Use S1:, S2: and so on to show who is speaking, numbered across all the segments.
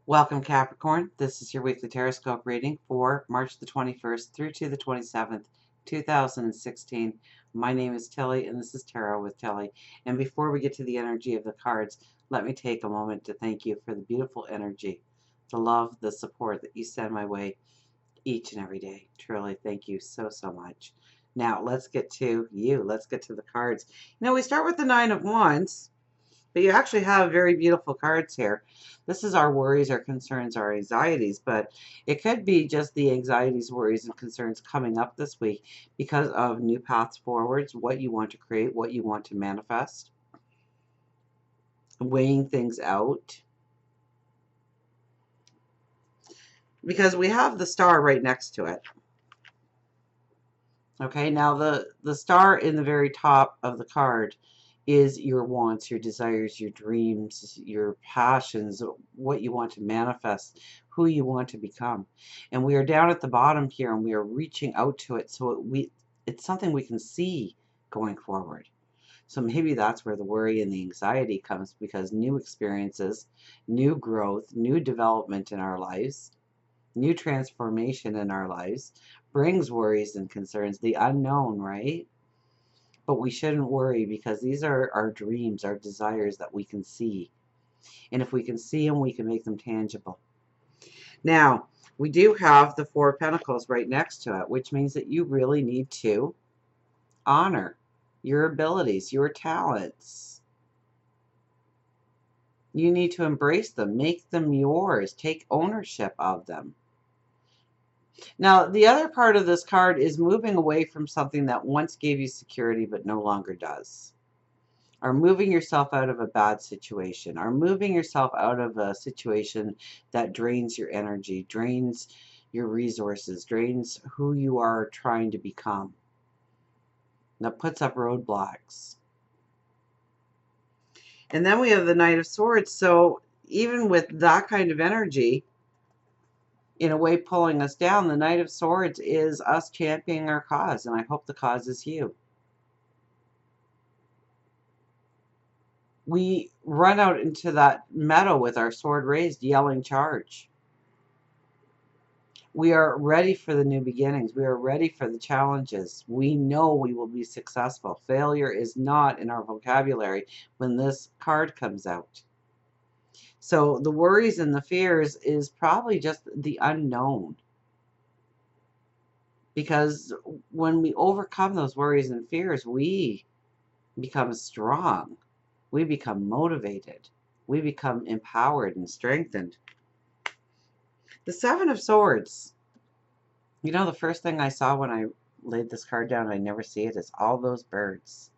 S1: Welcome, Capricorn. This is your weekly Teroscope reading for March the 21st through to the 27th, 2016. My name is Tilly, and this is Tarot with Tilly. And before we get to the energy of the cards, let me take a moment to thank you for the beautiful energy, the love, the support that you send my way each and every day. Truly, thank you so, so much. Now, let's get to you. Let's get to the cards. We start with the Nine of Wands. But you actually have very beautiful cards here. This is our worries, our concerns, our anxieties, but it could be just the anxieties, worries, and concerns coming up this week because of new paths forwards, what you want to create, what you want to manifest, weighing things out. Because we have the star right next to it. Okay, now the star in the very top of the card is your wants, your desires, your dreams, your passions, what you want to manifest, who you want to become. And we are down at the bottom here and we are reaching out to it so it's something we can see going forward. So maybe that's where the worry and the anxiety comes, because new experiences, new growth, new development in our lives, new transformation in our lives brings worries and concerns, the unknown, right? But we shouldn't worry because these are our dreams, our desires that we can see. And if we can see them, we can make them tangible. Now, we do have the Four of Pentacles right next to it, which means that you really need to honor your abilities, your talents. You need to embrace them, make them yours, take ownership of them. Now, the other part of this card is moving away from something that once gave you security but no longer does. Or moving yourself out of a bad situation. Or moving yourself out of a situation that drains your energy, drains your resources, drains who you are trying to become. That puts up roadblocks. And then we have the Knight of Swords. So even with that kind of energy, in a way pulling us down, the Knight of Swords is us championing our cause, and I hope the cause is you. We run out into that meadow with our sword raised, yelling charge. We are ready for the new beginnings. We are ready for the challenges. We know we will be successful. Failure is not in our vocabulary when this card comes out. So the worries and the fears is probably just the unknown. Because when we overcome those worries and fears, we become strong. We become motivated. We become empowered and strengthened. The Seven of Swords. You know, the first thing I saw when I laid this card down, I never see it, is all those birds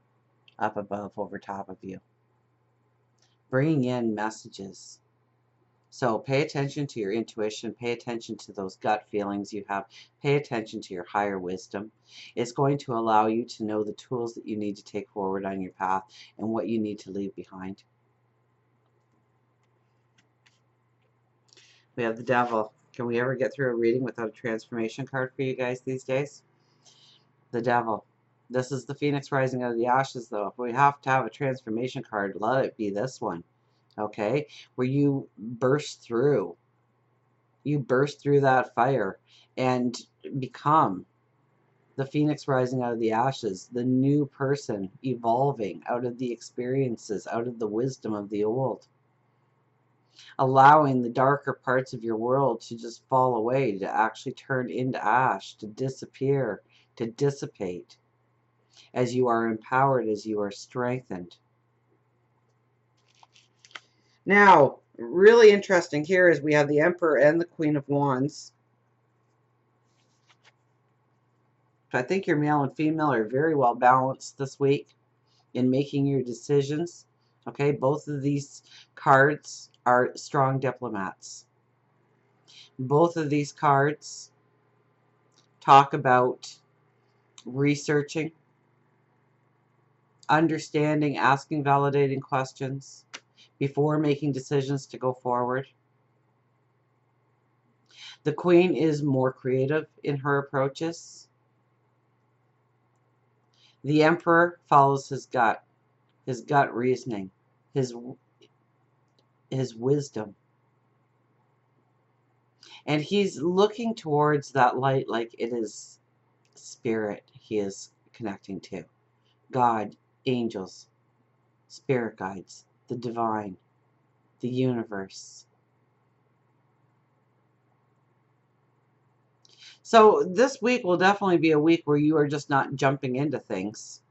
S1: up above over top of you, bringing in messages. So pay attention to your intuition, pay attention to those gut feelings you have, pay attention to your higher wisdom. It's going to allow you to know the tools that you need to take forward on your path and what you need to leave behind. We have the Devil. Can we ever get through a reading without a transformation card for you guys these days? The Devil. This is the Phoenix rising out of the ashes, though. If we have to have a transformation card, let it be this one. Okay? Where you burst through. You burst through that fire and become the Phoenix rising out of the ashes, the new person evolving out of the experiences, out of the wisdom of the old. Allowing the darker parts of your world to just fall away, to actually turn into ash, to disappear, to dissipate, as you are empowered, as you are strengthened. Now, really interesting here is we have the Emperor and the Queen of Wands. I think your male and female are very well balanced this week in making your decisions. Okay, both of these cards are strong diplomats. Both of these cards talk about researching, understanding, asking validating questions before making decisions to go forward. The Queen is more creative in her approaches. The Emperor follows his gut reasoning, his wisdom. And he's looking towards that light like it is spirit he is connecting to. God, angels, spirit guides, the divine, the universe. So this week will definitely be a week where you are just not jumping into things.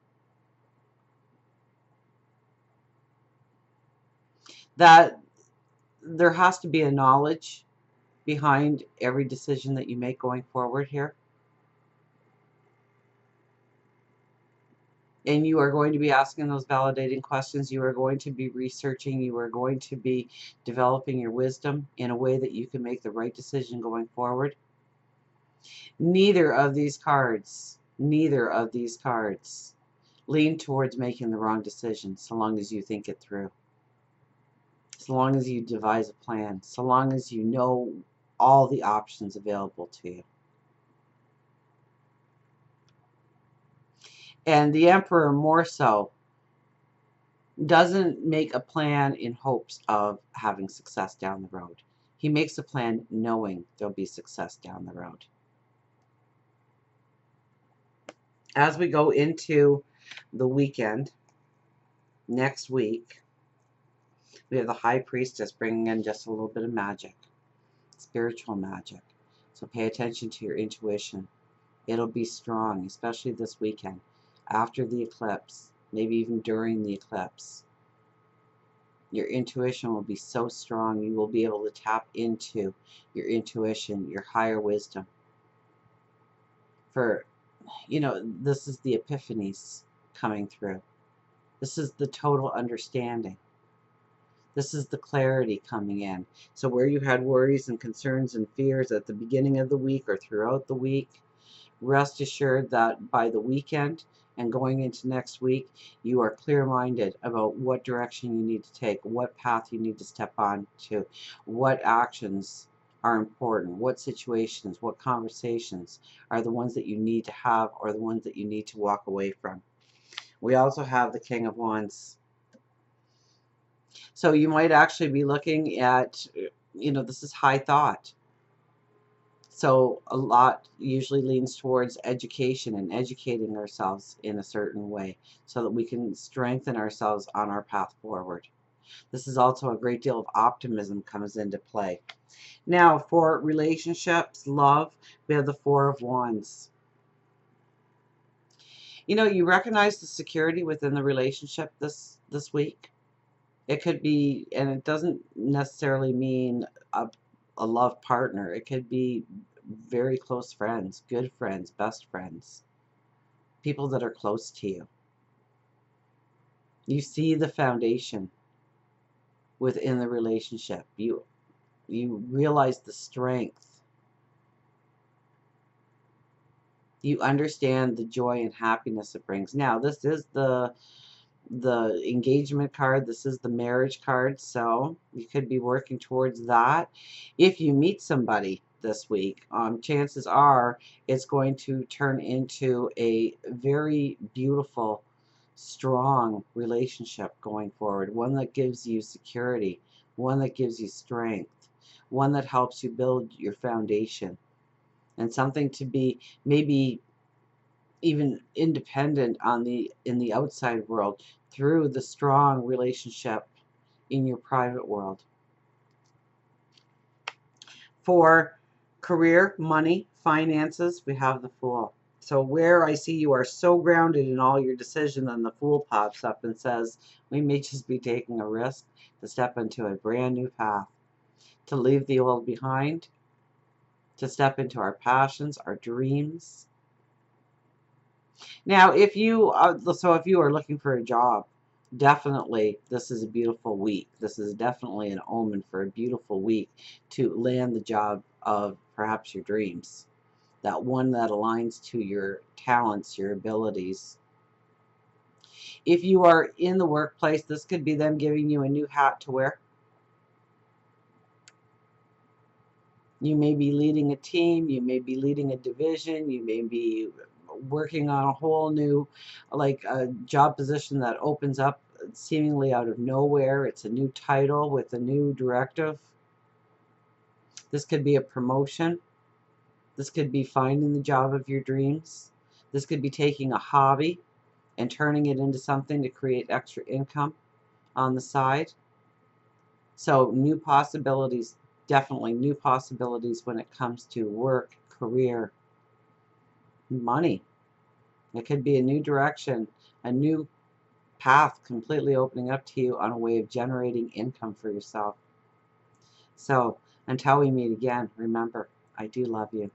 S1: That there has to be a knowledge behind every decision that you make going forward here. And you are going to be asking those validating questions. You are going to be researching. You are going to be developing your wisdom in a way that you can make the right decision going forward. Neither of these cards lean towards making the wrong decision so long as you think it through. So long as you devise a plan. So long as you know all the options available to you. And the Emperor more so doesn't make a plan in hopes of having success down the road. He makes a plan knowing there'll be success down the road. As we go into the weekend, next week, we have the High Priestess bringing in just a little bit of magic, spiritual magic. So pay attention to your intuition. It'll be strong, especially this weekend, after the eclipse, maybe even during the eclipse. Your intuition will be so strong, you will be able to tap into your intuition, your higher wisdom. For, this is the epiphanies coming through. This is the total understanding. This is the clarity coming in. So where you had worries and concerns and fears at the beginning of the week or throughout the week, rest assured that by the weekend and going into next week, you are clear-minded about what direction you need to take, what path you need to step on to, what actions are important, what situations, what conversations are the ones that you need to have or the ones that you need to walk away from. We also have the King of Wands. So you might actually be looking at, this is high thought. So a lot usually leans towards education and educating ourselves in a certain way so that we can strengthen ourselves on our path forward. This is also a great deal of optimism comes into play. Now for relationships, love, we have the Four of Wands. You recognize the security within the relationship this week. It could be, and it doesn't necessarily mean a love partner. It could be very close friends, good friends, best friends, people that are close to you. You see the foundation within the relationship. You realize the strength. You understand the joy and happiness it brings. Now, this is the engagement card. This is the marriage card, so you could be working towards that. If you meet somebody this week, chances are it's going to turn into a very beautiful, strong relationship going forward. One that gives you security, one that gives you strength, one that helps you build your foundation, and something to be maybe even independent in the outside world through the strong relationship in your private world. For career, money, finances, we have the Fool. So where I see you are so grounded in all your decisions, and the Fool pops up and says, we may just be taking a risk to step into a brand new path, to leave the old behind, to step into our passions, our dreams. Now, if you are looking for a job, definitely this is a beautiful week. This is definitely an omen for a beautiful week to land the job of perhaps your dreams. That one that aligns to your talents, your abilities. If you are in the workplace, this could be them giving you a new hat to wear. You may be leading a team, you may be leading a division, you may be working on a whole new, like a job position that opens up seemingly out of nowhere. It's a new title with a new directive. This could be a promotion. This could be finding the job of your dreams. This could be taking a hobby and turning it into something to create extra income on the side. So new possibilities, definitely new possibilities when it comes to work, career, money. It could be a new direction, a new path completely opening up to you on a way of generating income for yourself. So until we meet again, remember, I do love you.